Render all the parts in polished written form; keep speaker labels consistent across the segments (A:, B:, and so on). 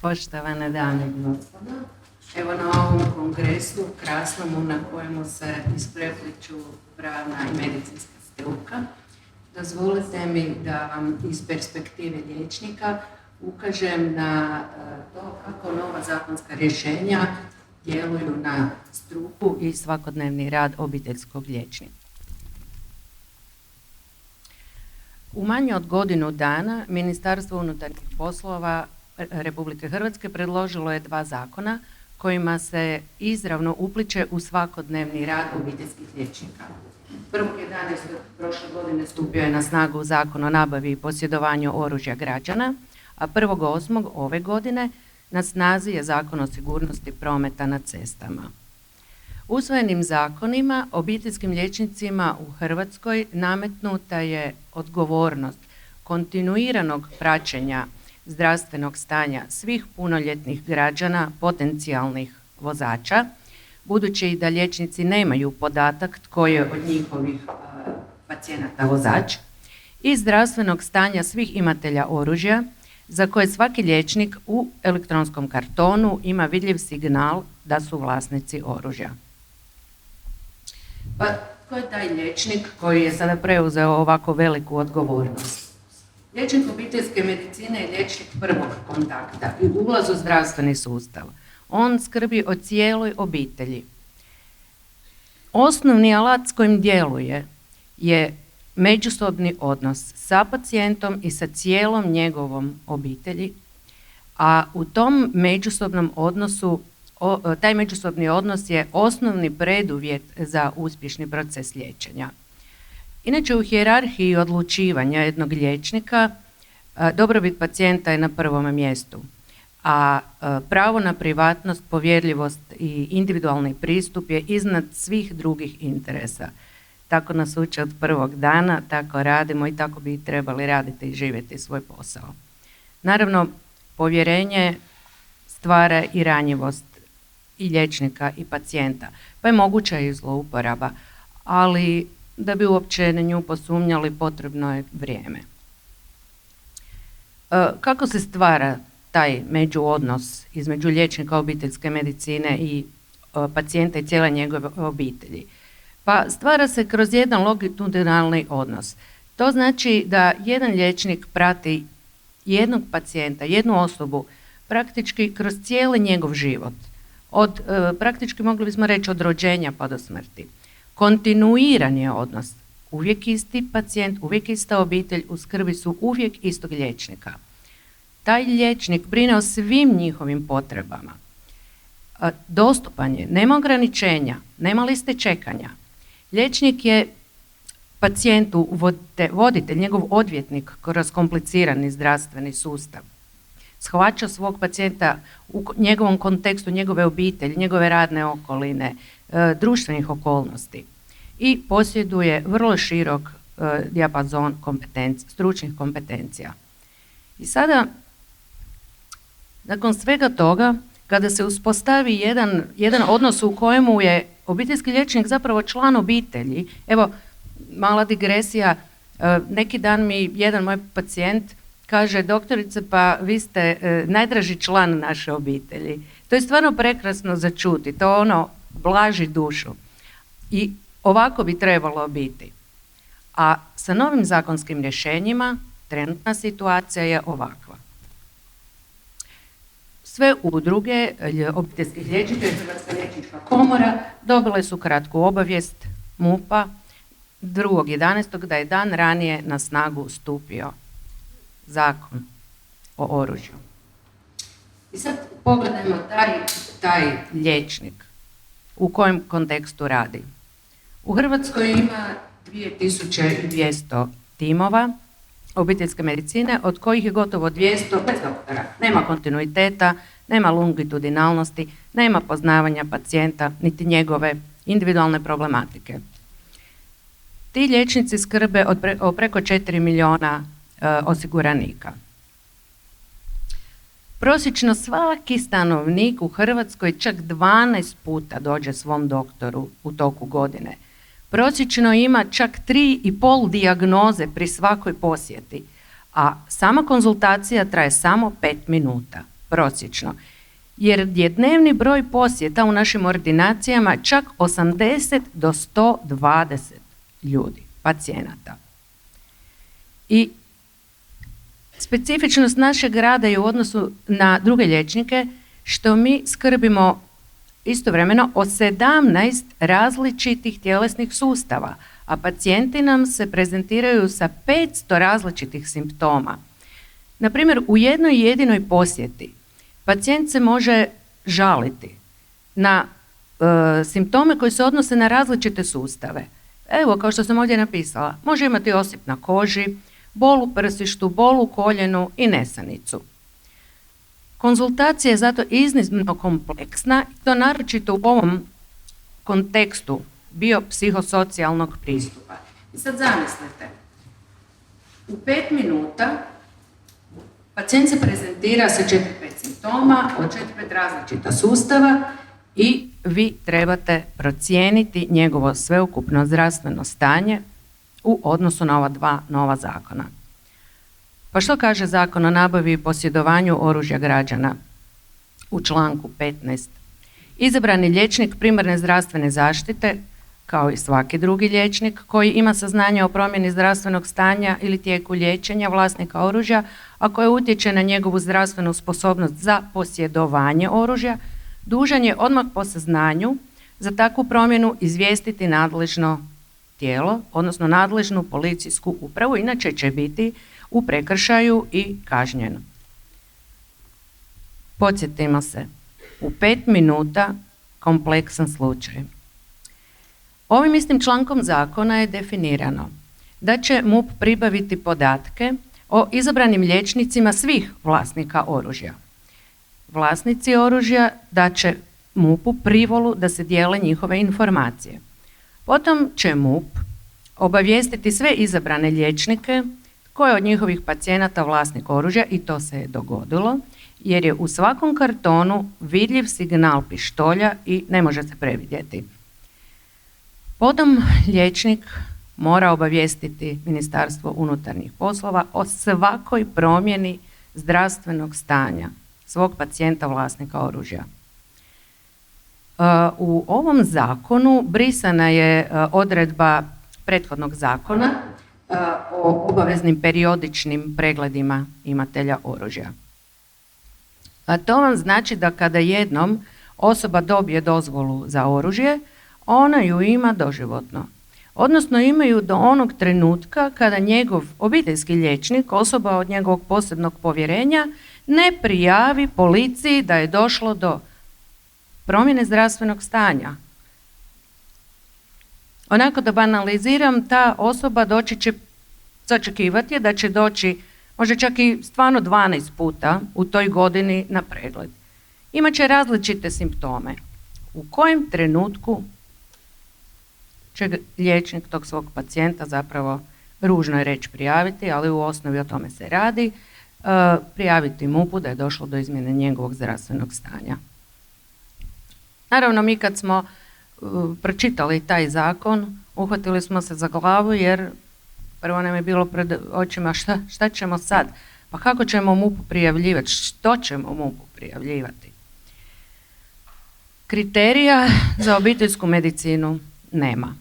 A: Poštovane dame i gospodo, evo na ovom kongresu krasnom na kojemu se isprepliču pravna i medicinska struka, dozvolite mi da vam iz perspektive liječnika ukažem na to kako nova zakonska rješenja djeluju na struku i svakodnevni rad obiteljskog liječnika. U manje od godinu dana Ministarstvo unutarnjih poslova Republike Hrvatske predložilo je 2 zakona kojima se izravno upliče u svakodnevni rad obiteljskih liječnika. 1.11. prošle godine stupio je na snagu Zakon o nabavi i posjedovanju oružja građana, a 1.8. ove godine na snazi je Zakon o sigurnosti prometa na cestama. Usvojenim zakonima obiteljskim liječnicima u Hrvatskoj nametnuta je odgovornost kontinuiranog praćenja zdravstvenog stanja svih punoljetnih građana, potencijalnih vozača, budući da liječnici nemaju podatak tko je od njihovih pacijenata vozač, i zdravstvenog stanja svih imatelja oružja, za koje svaki liječnik u elektronskom kartonu ima vidljiv signal da su vlasnici oružja. Pa tko je taj liječnik koji je sada preuzeo ovako veliku odgovornost? Liječnik obiteljske medicine je liječnik prvog kontakta i ulaz u zdravstveni sustav. On skrbi o cijeloj obitelji. Osnovni alat s kojim djeluje je međusobni odnos sa pacijentom i sa cijelom njegovom obitelji, a u tom međusobnom odnosu, taj međusobni odnos je osnovni preduvjet za uspješni proces liječenja. Inače, u hijerarhiji odlučivanja jednog liječnika dobrobit pacijenta je na prvom mjestu, a pravo na privatnost, povjerljivost i individualni pristup je iznad svih drugih interesa. Tako nas uče od prvog dana, tako radimo i tako bi trebali raditi i živjeti svoj posao. Naravno, povjerenje stvara i ranjivost i liječnika i pacijenta, pa je moguća i zlouporaba, ali da bi uopće na nju posumnjali potrebno je vrijeme. Kako se stvara taj međuodnos između liječnika obiteljske medicine i pacijenta i cijele njegove obitelji? Pa stvara se kroz jedan longitudinalni odnos. To znači da jedan liječnik prati jednog pacijenta, jednu osobu praktički kroz cijeli njegov život. Praktički mogli bismo reći od rođenja pa do smrti. Kontinuiran je odnos. Uvijek isti pacijent, uvijek ista obitelj, u skrbi su uvijek istog liječnika. Taj liječnik brine o svim njihovim potrebama. Dostupan je, nema ograničenja, nema liste čekanja. Liječnik je pacijentu voditelj, njegov odvjetnik kroz komplicirani zdravstveni sustav. Shvaća svog pacijenta u njegovom kontekstu, njegove obitelji, njegove radne okoline, društvenih okolnosti i posjeduje vrlo širok dijapazon stručnih kompetencija. I sada, nakon svega toga, kada se uspostavi jedan odnos u kojemu je obiteljski liječnik zapravo član obitelji, evo, mala digresija, neki dan mi jedan moj pacijent kaže: doktorice, pa vi ste najdraži član naše obitelji. To je stvarno prekrasno za čuti, to blaži dušu. I ovako bi trebalo biti. A sa novim zakonskim rješenjima trenutna situacija je ovakva. Sve udruge obiteljskih liječnika i Hrvatska liječnička komora dobile su kratku obavijest MUP-a 2.11. da je dan ranije na snagu stupio Zakon o oružju. I sad pogledajmo taj liječnik u kojem kontekstu radi. U Hrvatskoj ima 2200 timova obiteljske medicine, od kojih je gotovo 200 bez doktora. Nema kontinuiteta, nema longitudinalnosti, nema poznavanja pacijenta, niti njegove individualne problematike. Ti liječnici skrbe o preko 4 milijuna osiguranika. Prosječno svaki stanovnik u Hrvatskoj čak 12 puta dođe svom doktoru u toku godine. Prosječno ima čak 3,5 dijagnoze pri svakoj posjeti, a sama konzultacija traje samo 5 minuta. prosječno. Jer je dnevni broj posjeta u našim ordinacijama čak 80 do 120 ljudi, pacijenata. I specifičnost našeg rada je u odnosu na druge liječnike što mi skrbimo istovremeno o 17 različitih tjelesnih sustava, a pacijenti nam se prezentiraju sa 500 različitih simptoma. Na primjer, u jednoj jedinoj posjeti pacijent se može žaliti na simptome koji se odnose na različite sustave. Evo, kao što sam ovdje napisala, može imati osip na koži, bol u prsištu, bol u koljenu i nesanicu. Konzultacija je zato iznimno kompleksna i to naročito u ovom kontekstu biopsihosocijalnog pristupa. I sad zamislite, u 5 minuta pacijent se prezentira sa 4-5 simptoma od 4-5 različita sustava i vi trebate procijeniti njegovo sveukupno zdravstveno stanje u odnosu na ova 2 nova zakona. Pa što kaže Zakon o nabavi i posjedovanju oružja građana u članku 15? Izabrani liječnik primarne zdravstvene zaštite, kao i svaki drugi liječnik koji ima saznanje o promjeni zdravstvenog stanja ili tijeku liječenja vlasnika oružja, a koje utječe na njegovu zdravstvenu sposobnost za posjedovanje oružja, dužan je odmah po saznanju za takvu promjenu izvijestiti nadležno tijelo, odnosno nadležnu policijsku upravu, inače će biti u prekršaju i kažnjeno. Podsjetimo se, u 5 minuta kompleksan slučaj. Ovim istim člankom zakona je definirano da će MUP pribaviti podatke o izabranim liječnicima svih vlasnika oružja. Vlasnici oružja dat će MUP-u privolu da se dijele njihove informacije. Potom će MUP obavijestiti sve izabrane liječnike tko je od njihovih pacijenata vlasnik oružja i to se je dogodilo jer je u svakom kartonu vidljiv signal pištolja i ne može se previdjeti. Potom liječnik mora obavijestiti Ministarstvo unutarnjih poslova o svakoj promjeni zdravstvenog stanja svog pacijenta vlasnika oružja. U ovom zakonu brisana je odredba prethodnog zakona o obaveznim periodičnim pregledima imatelja oružja. A to vam znači da kada jednom osoba dobije dozvolu za oružje, ona ju ima doživotno. Odnosno imaju do onog trenutka kada njegov obiteljski liječnik, osoba od njegovog posebnog povjerenja, ne prijavi policiji da je došlo do promjene zdravstvenog stanja. Onako da banaliziram, ta osoba doći će, očekivati je da će doći možda čak i stvarno 12 puta u toj godini na pregled. Imaće različite simptome. U kojem trenutku će liječnik tog svog pacijenta, zapravo ružno je reći prijaviti, ali u osnovi o tome se radi, prijaviti MUP-u da je došlo do izmjene njegovog zdravstvenog stanja. Naravno, mi kad smo pročitali taj zakon, uhvatili smo se za glavu jer prvo nam je bilo pred očima šta ćemo sad, pa kako ćemo MUP-u prijavljivati, što ćemo MUP-u prijavljivati. Kriterija za obiteljsku medicinu nema.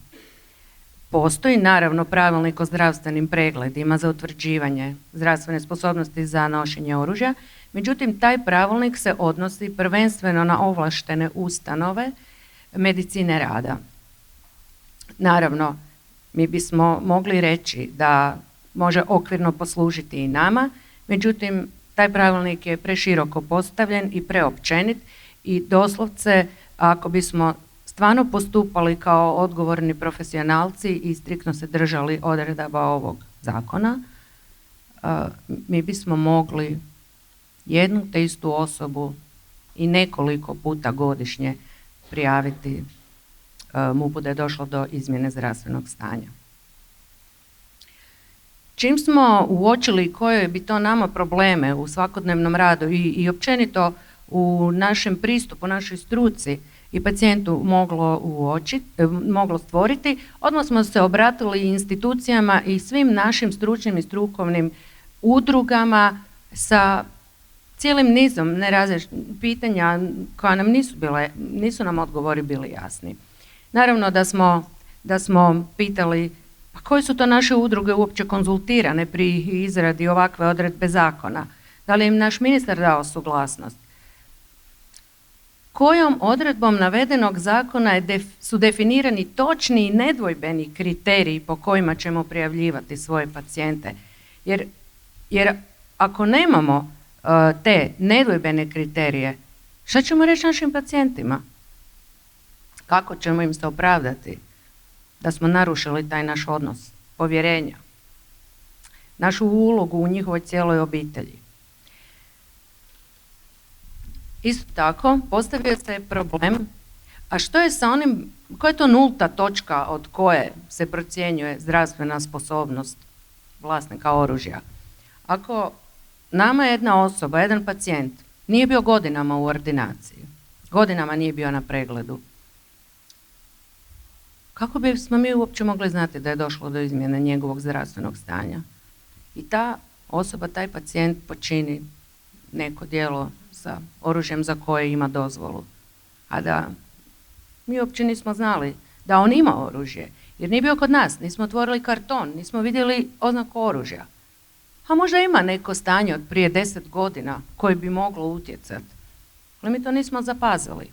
A: Postoji naravno pravilnik o zdravstvenim pregledima za utvrđivanje zdravstvene sposobnosti za nošenje oružja, međutim taj pravilnik se odnosi prvenstveno na ovlaštene ustanove medicine rada. Naravno, mi bismo mogli reći da može okvirno poslužiti i nama, međutim taj pravilnik je preširoko postavljen i preopćenit i doslovce ako bismo stvarno postupali kao odgovorni profesionalci i striktno se držali odredaba ovog zakona, mi bismo mogli jednu te istu osobu i nekoliko puta godišnje prijaviti MUP-u da je došlo do izmjene zdravstvenog stanja. Čim smo uočili koje bi to nama probleme u svakodnevnom radu i općenito u našem pristupu, našoj struci i pacijentu moglo stvoriti, odmah smo se obratili institucijama i svim našim stručnim i strukovnim udrugama sa cijelim nizom pitanja koja nam nisu nam odgovori bili jasni. Naravno da smo pitali pa koje su to naše udruge uopće konzultirane pri izradi ovakve odredbe zakona? Da li im naš ministar dao suglasnost? Kojom odredbom navedenog zakona su definirani točni i nedvojbeni kriteriji po kojima ćemo prijavljivati svoje pacijente? Jer ako nemamo te nedvojbene kriterije, šta ćemo reći našim pacijentima? Kako ćemo im se opravdati da smo narušili taj naš odnos povjerenja, našu ulogu u njihovoj cijeloj obitelji? Isto tako, postavio se problem, a što je sa onim, koja je to nulta točka od koje se procjenjuje zdravstvena sposobnost vlasnika oružja? Ako nama jedna osoba, jedan pacijent, nije bio godinama u ordinaciji, godinama nije bio na pregledu, kako bismo mi uopće mogli znati da je došlo do izmjene njegovog zdravstvenog stanja? I ta osoba, taj pacijent počini neko djelo sa oružjem za koje ima dozvolu, a da mi uopće nismo znali da on ima oružje, jer nije bio kod nas, nismo otvorili karton, nismo vidjeli oznaku oružja. A možda ima neko stanje od prije 10 godina koje bi moglo utjecati, ali mi to nismo zapazili.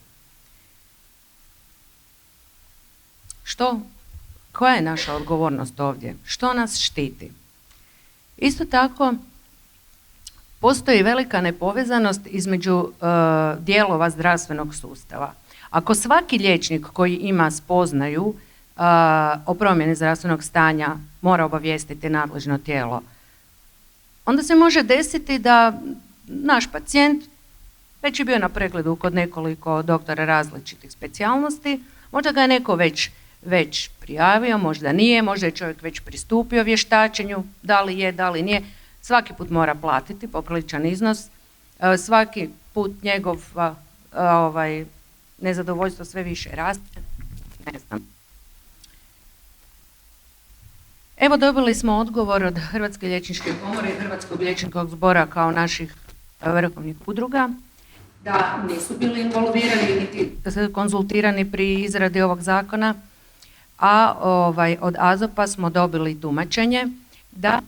A: Koja je naša odgovornost ovdje? Što nas štiti? Isto tako, postoji velika nepovezanost između dijelova zdravstvenog sustava. Ako svaki liječnik koji ima spoznaju o promjeni zdravstvenog stanja mora obavijestiti nadležno tijelo, onda se može desiti da naš pacijent već je bio na pregledu kod nekoliko doktora različitih specijalnosti, možda ga je neko već prijavio, možda nije, možda je čovjek već pristupio vještačenju, da li je, da li nije. Svaki put mora platiti popriličan iznos, svaki put njegov nezadovoljstvo sve više raste, ne znam. Evo, dobili smo odgovor od Hrvatske liječničke komore i Hrvatskog liječničkog zbora kao naših vrhovnih udruga, da nisu bili involvirani niti konzultirani pri izradi ovog zakona, a od AZOP-a smo dobili tumačenje da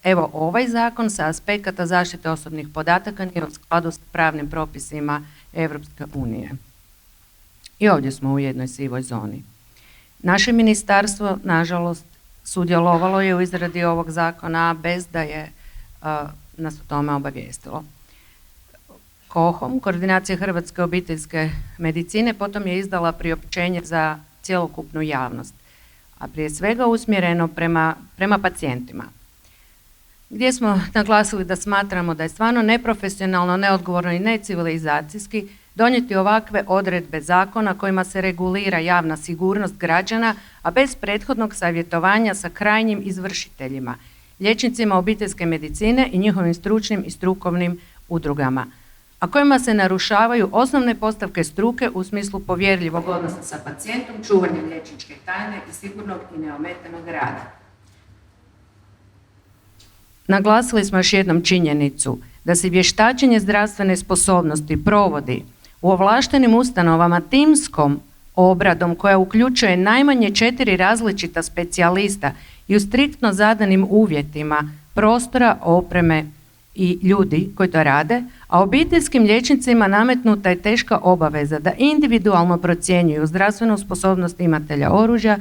A: evo ovaj zakon sa aspekata zaštite osobnih podataka nije u skladu s pravnim propisima Europske unije. I ovdje smo u jednoj sivoj zoni. Naše ministarstvo, nažalost, sudjelovalo je u izradi ovog zakona bez da je nas o tome obavijestilo. KOHOM, Koordinacija Hrvatske obiteljske medicine, potom je izdala priopćenje za cjelokupnu javnost, a prije svega usmjereno prema pacijentima, gdje smo naglasili da smatramo da je stvarno neprofesionalno, neodgovorno i necivilizacijski donijeti ovakve odredbe zakona kojima se regulira javna sigurnost građana, a bez prethodnog savjetovanja sa krajnjim izvršiteljima, liječnicima obiteljske medicine i njihovim stručnim i strukovnim udrugama, a kojima se narušavaju osnovne postavke struke u smislu povjerljivog odnosa sa pacijentom, čuvanja liječničke tajne i sigurnog i neometanog rada. Naglasili smo još jednom činjenicu da se vještačenje zdravstvene sposobnosti provodi u ovlaštenim ustanovama timskom obradom koja uključuje najmanje 4 različita specijalista i u striktno zadanim uvjetima prostora, opreme i ljudi koji to rade, a obiteljskim liječnicima nametnuta je teška obaveza da individualno procjenjuju zdravstvenu sposobnost imatelja oružja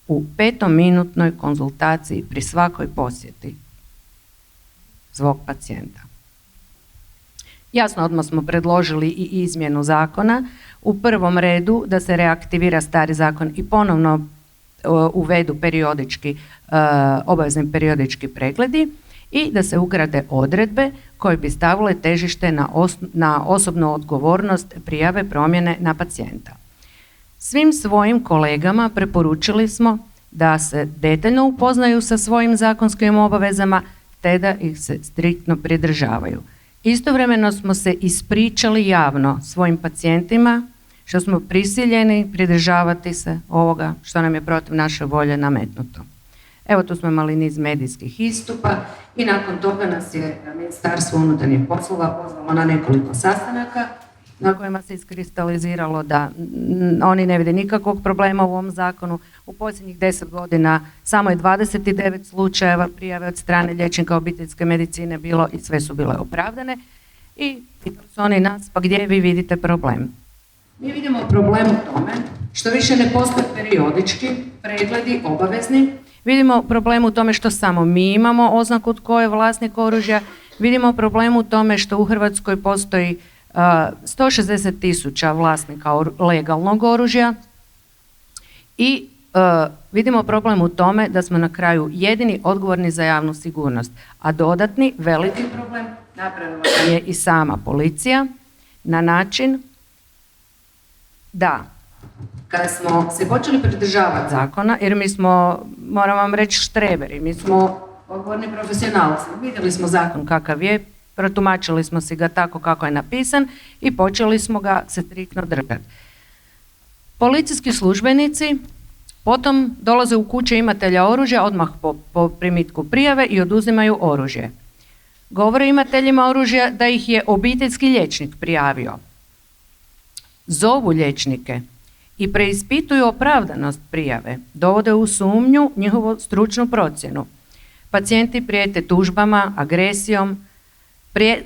A: u 5-minutnoj konzultaciji pri svakoj posjeti svog pacijenta. Jasno, odmah smo predložili i izmjenu zakona. U prvom redu da se reaktivira stari zakon i ponovno uvedu obavezni periodički pregledi i da se ugrade odredbe koje bi stavile težište na osobnu odgovornost prijave promjene na pacijenta. Svim svojim kolegama preporučili smo da se detaljno upoznaju sa svojim zakonskim obavezama te da ih se striktno pridržavaju. Istovremeno smo se ispričali javno svojim pacijentima što smo prisiljeni pridržavati se ovoga što nam je protiv naše volje nametnuto. Evo, tu smo imali niz medijskih istupa i nakon toga nas je Ministarstvo unutarnjih poslova pozvalo na nekoliko sastanaka na kojima se iskristaliziralo da oni ne vide nikakvog problema u ovom zakonu. U posljednjih 10 godina samo je 29 slučajeva prijave od strane liječnika obiteljske medicine bilo i sve su bile opravdane. I pitali su oni nas, pa gdje vi vidite problem? Mi vidimo problem u tome što više ne postoje periodički pregledi obavezni. Vidimo problem u tome što samo mi imamo oznaku tko je vlasnik oružja. Vidimo problem u tome što u Hrvatskoj postoji 160.000 vlasnika legalnog oružja i vidimo problem u tome da smo na kraju jedini odgovorni za javnu sigurnost. A dodatni, veliki problem napravila je i sama policija na način da kada smo se počeli pridržavati zakona, jer mi smo, moram vam reći, štreberi, mi smo odgovorni profesionalci, vidjeli smo zakon kakav je, protumačili smo si ga tako kako je napisan i počeli smo ga se striktno držati. Policijski službenici potom dolaze u kuće imatelja oružja odmah po primitku prijave i oduzimaju oružje. Govore imateljima oružja da ih je obiteljski liječnik prijavio. Zovu liječnike i preispituju opravdanost prijave, dovode u sumnju njihovu stručnu procjenu. Pacijenti prijete tužbama, agresijom,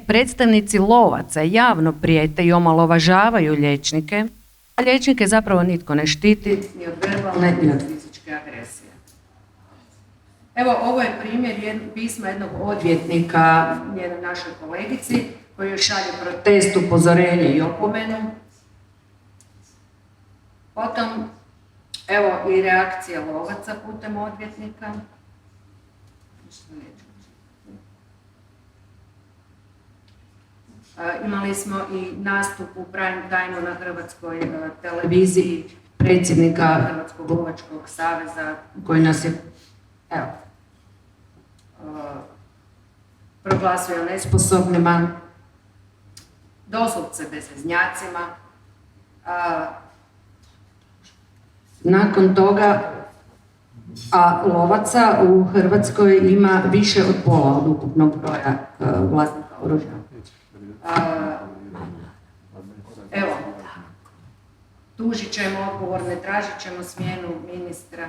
A: predstavnici lovaca javno prijete i omalovažavaju liječnike, a liječnike zapravo nitko ne štiti ni od verbalne ni od fizičke agresije. Evo, ovo je primjer pisma jednog odvjetnika jednoj našoj kolegici koji joj šalje protest, upozorenje i opomenu. Potom, evo i reakcija lovaca putem odvjetnika. Imali smo i nastup u prime time na Hrvatskoj televiziji predsjednika Hrvatskog lovačkog saveza koji nas je proglasio nesposobnima, doslovce bezveznjacima. Nakon toga, a lovaca u Hrvatskoj ima više od pola od ukupnog broja vlasnika oružja. Evo, tužit ćemo odgovorne, tražit ćemo smjenu ministra.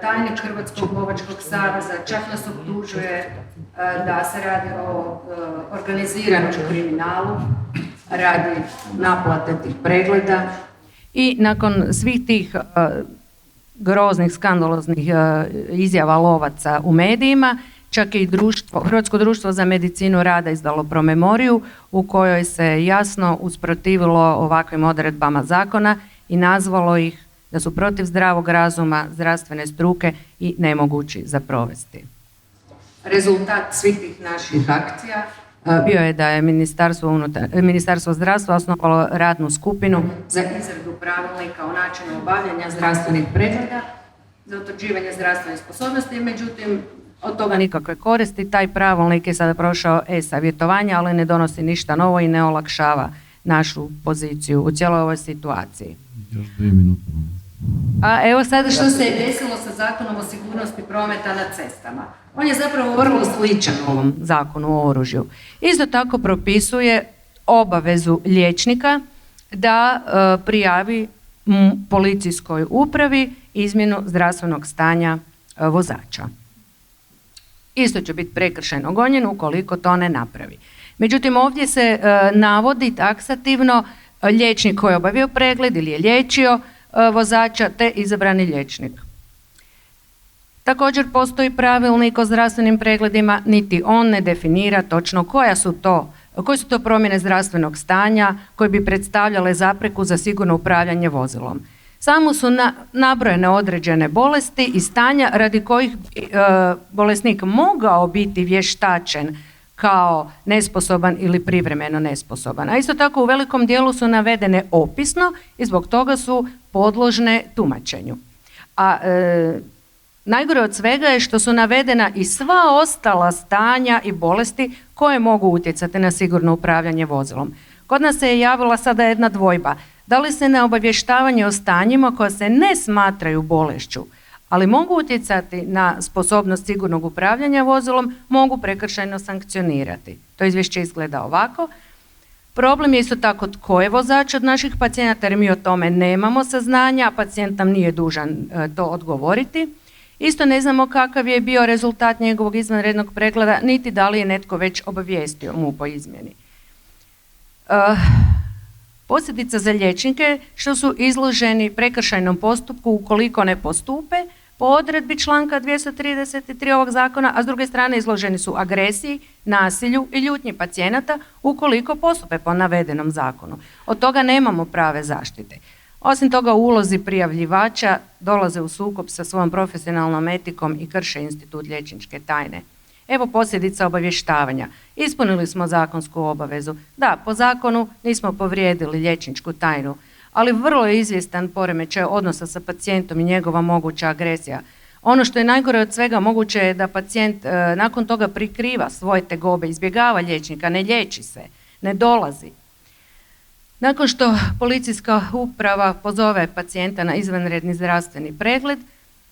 A: Tajnik Hrvatskog lovačkog saveza čak nas optužuje da se radi o organiziranom kriminalu, radi naplate tih pregleda. I nakon svih tih groznih, skandaloznih izjava lovaca u medijima, čak i Hrvatsko društvo za medicinu rada izdalo promemoriju u kojoj se jasno usprotivilo ovakvim odredbama zakona i nazvalo ih da su protiv zdravog razuma, zdravstvene struke i nemogući za provesti. Rezultat svih tih naših akcija bio je da je Ministarstvo zdravstva osnovalo radnu skupinu za izradu pravilnika o načinu obavljanja zdravstvenih pregleda za utvrđivanje zdravstvene sposobnosti, međutim od toga nikakve koristi. Taj pravilnik je sada prošao e-savjetovanje, ali ne donosi ništa novo i ne olakšava našu poziciju u cijeloj ovoj situaciji.
B: Još 2 minute.
A: A evo sada što se je desilo sa Zakonom o sigurnosti prometa na cestama. On je zapravo vrlo sličan ovom zakonu o oružju. Isto tako propisuje obavezu liječnika da prijavi policijskoj upravi izmjenu zdravstvenog stanja vozača. Isto će biti prekršajno gonjen ukoliko to ne napravi. Međutim, ovdje se navodi taksativno liječnik koji je obavio pregled ili je liječio vozača te izabrani liječnik. Također postoji pravilnik o zdravstvenim pregledima, niti on ne definira točno koje su to promjene zdravstvenog stanja koje bi predstavljale zapreku za sigurno upravljanje vozilom. Samo su nabrojene određene bolesti i stanja radi kojih bolesnik mogao biti vještačen kao nesposoban ili privremeno nesposoban. A isto tako u velikom dijelu su navedene opisno i zbog toga su podložne tumačenju. A najgore od svega je što su navedena i sva ostala stanja i bolesti koje mogu utjecati na sigurno upravljanje vozilom. Kod nas se je javila sada jedna dvojba. Da li se na obavještavanje o stanjima koja se ne smatraju bolešću, ali mogu utjecati na sposobnost sigurnog upravljanja vozilom, mogu prekršajno sankcionirati. To izvješće izgleda ovako. Problem je isto tako tko je vozač od naših pacijenata, jer mi o tome nemamo saznanja, a pacijent nam nije dužan to odgovoriti. Isto ne znamo kakav je bio rezultat njegovog izvanrednog pregleda, niti da li je netko već obavijestio MUP o izmjeni. Posljedica za liječnike što su izloženi prekršajnom postupku ukoliko ne postupe po odredbi članka 233 ovog zakona, a s druge strane izloženi su agresiji, nasilju i ljutnji pacijenata ukoliko postupe po navedenom zakonu. Od toga nemamo prave zaštite. Osim toga, u ulozi prijavljivača dolaze u sukob sa svojom profesionalnom etikom i krše institut liječničke tajne. Evo posljedica obavještavanja. Ispunili smo zakonsku obavezu. Da, po zakonu nismo povrijedili liječničku tajnu, ali vrlo je izvjestan poremećaj odnosa sa pacijentom i njegova moguća agresija. Ono što je najgore od svega moguće je da pacijent nakon toga prikriva svoje tegobe, izbjegava liječnika, ne liječi se, ne dolazi. Nakon što policijska uprava pozove pacijenta na izvanredni zdravstveni pregled,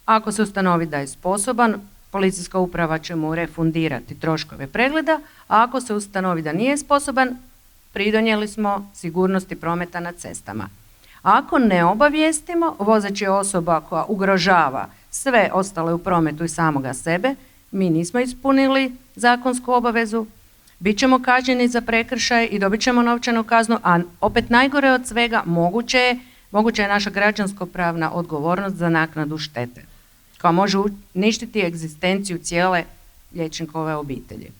A: ako se ustanovi da je sposoban, policijska uprava će mu refundirati troškove pregleda, a ako se ustanovi da nije sposoban, pridonijeli smo sigurnosti prometa na cestama. Ako ne obavijestimo, vozač je osoba koja ugrožava sve ostale u prometu i samoga sebe, mi nismo ispunili zakonsku obavezu, bit ćemo kažnjeni za prekršaj i dobit ćemo novčanu kaznu, a opet najgore od svega moguće je naša građansko-pravna odgovornost za naknadu štete, koja može uništiti egzistenciju cijele liječnikove obitelji.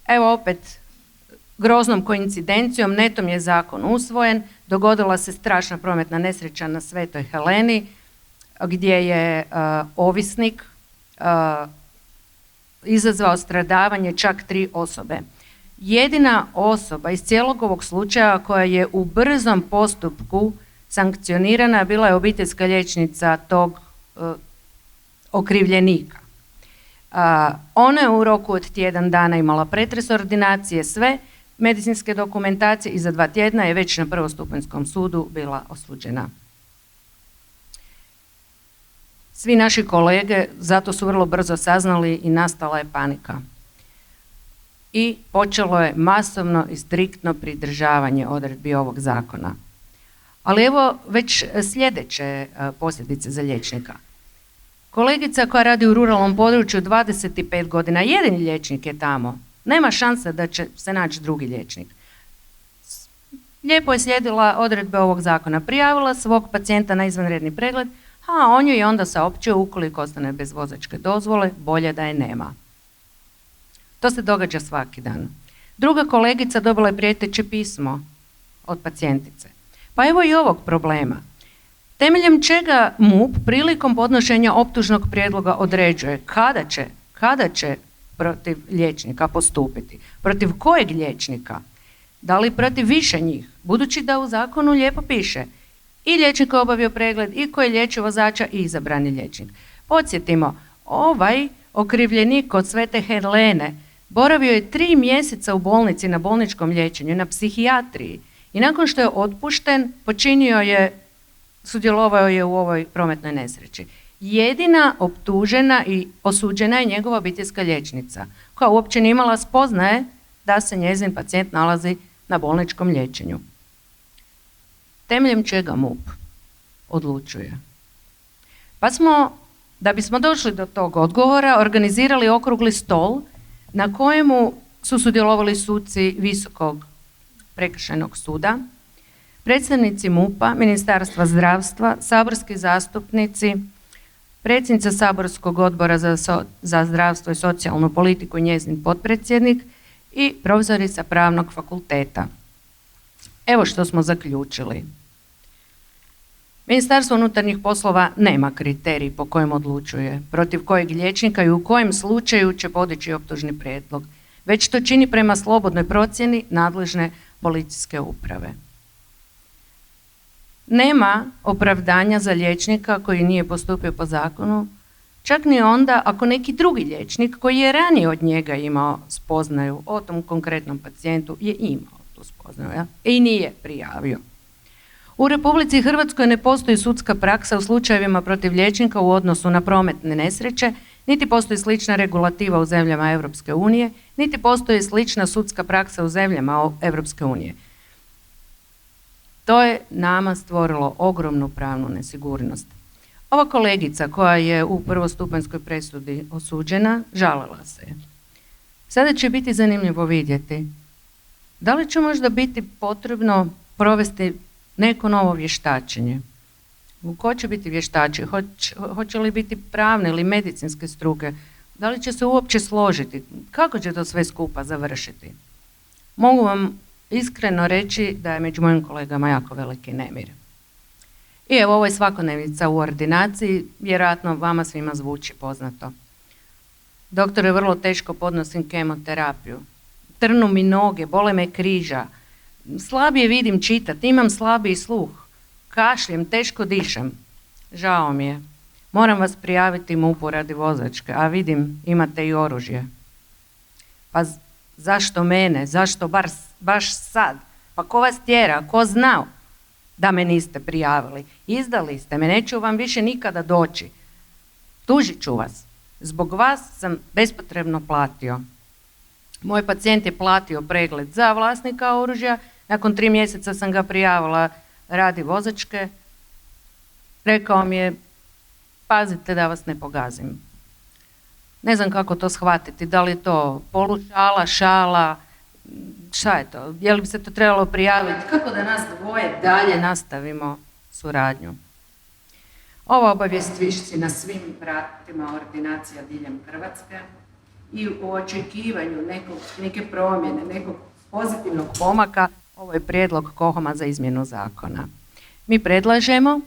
A: Evo opet, groznom koincidencijom, netom je zakon usvojen, dogodila se strašna prometna nesreća na Svetoj Heleni, gdje je ovisnik izazvao stradavanje čak 3 osobe. Jedina osoba iz cijelog ovog slučaja koja je u brzom postupku sankcionirana bila je obiteljska liječnica tog okrivljenika. Ona je u roku od tjedan dana imala pretres ordinacije, sve medicinske dokumentacije i za 2 tjedna je već na prvostupanjskom sudu bila osuđena. Svi naši kolege zato su vrlo brzo saznali i nastala je panika. I počelo je masovno i striktno pridržavanje odredbi ovog zakona. Ali evo već sljedeće posljedice za liječnika. Kolegica koja radi u ruralnom području 25 godina, jedini liječnik je tamo. Nema šanse da će se naći drugi liječnik. Lijepo je slijedila odredbe ovog zakona. Prijavila svog pacijenta na izvanredni pregled, a on ju je onda saopćio ukoliko ostane bez vozačke dozvole, bolje da je nema. To se događa svaki dan. Druga kolegica dobila je prijeteće pismo od pacijentice. Pa evo i ovog problema. Temeljem čega MUP prilikom podnošenja optužnog prijedloga određuje kada će protiv liječnika postupiti? Protiv kojeg liječnika? Da li protiv više njih? Budući da u zakonu lijepo piše i liječnik je obavio pregled, i koji liječi vozača i izabrani liječnik. Podsjetimo, ovaj okrivljenik od Svete Helene boravio je 3 mjeseca u bolnici na bolničkom liječenju, na psihijatriji, i nakon što je otpušten, sudjelovao je u ovoj prometnoj nesreći. Jedina optužena i osuđena je njegova obiteljska liječnica, koja uopće nije imala spoznaje da se njezin pacijent nalazi na bolničkom liječenju. Temeljem čega MUP odlučuje? Pa smo, da bismo došli do tog odgovora, organizirali okrugli stol na kojemu su sudjelovali suci Visokog prekršajnog suda, predstavnici MUP-a, Ministarstva zdravstva, saborski zastupnici, predsjednica saborskog odbora za zdravstvo i socijalnu politiku i njezin potpredsjednik i profesorica pravnog fakulteta. Evo što smo zaključili. Ministarstvo unutarnjih poslova nema kriterij po kojem odlučuje protiv kojeg liječnika i u kojem slučaju će podići optužni prijedlog, već to čini prema slobodnoj procjeni nadležne policijske uprave. Nema opravdanja za liječnika koji nije postupio po zakonu, čak ni onda ako neki drugi liječnik koji je ranije od njega imao spoznaju o tom konkretnom pacijentu je imao tu spoznaju, i nije prijavio. U Republici Hrvatskoj ne postoji sudska praksa u slučajevima protiv liječnika u odnosu na prometne nesreće, niti postoji slična regulativa u zemljama Europske unije, niti postoji slična sudska praksa u zemljama Europske unije. To je nama stvorilo ogromnu pravnu nesigurnost. Ova kolegica koja je u prvostupanjskoj presudi osuđena, žalila se. Sada će biti zanimljivo vidjeti da li će možda biti potrebno provesti neko novo vještačenje. Ko će biti vještači? Hoće li biti pravne ili medicinske struke? Da li će se uopće složiti? Kako će to sve skupa završiti? Mogu vam iskreno reći da je među mojim kolegama jako veliki nemir. I evo, ovo je svakodnevica u ordinaciji, vjerojatno vama svima zvuči poznato. Doktore, vrlo teško podnosim kemoterapiju. Trnu mi noge, bole me križa. Slabije vidim čitati, imam slabiji sluh. Kašljem, teško dišem. Žao mi je. Moram vas prijaviti MUP-u radi vozačke, a vidim imate i oružje. Pa zašto mene? Zašto baš sad? Pa ko vas tjera? Ko znao da me niste prijavili? Izdali ste me, neću vam više nikada doći. Tužit ću vas. Zbog vas sam bespotrebno platio. Moj pacijent je platio pregled za vlasnika oružja, nakon 3 mjeseca sam ga prijavila radi vozačke. Rekao mi je, pazite da vas ne pogazim. Ne znam kako to shvatiti, da li je to polušala, šala, šta je to? Je li bi se to trebalo prijaviti? Kako da nas dvoje dalje nastavimo suradnju? Ova obavijest visi na svim vratima ordinacija diljem Hrvatske i u očekivanju neke promjene, nekog pozitivnog pomaka, ovo je prijedlog KOHOM-a za izmjenu zakona. Mi predlažemo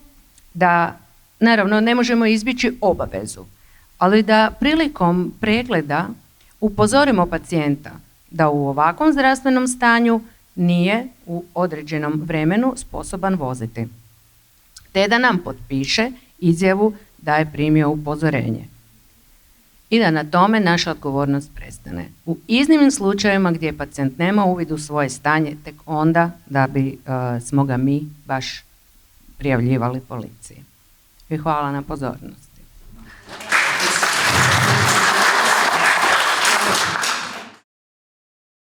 A: da, naravno, ne možemo izbjeći obavezu, ali da prilikom pregleda upozorimo pacijenta da u ovakvom zdravstvenom stanju nije u određenom vremenu sposoban voziti, te da nam potpiše izjavu da je primio upozorenje i da na tome naša odgovornost prestane. U iznimnim slučajevima gdje pacijent nema uvid u svoje stanje, tek onda da bi smo ga mi baš prijavljivali policiji. I hvala na pozornost.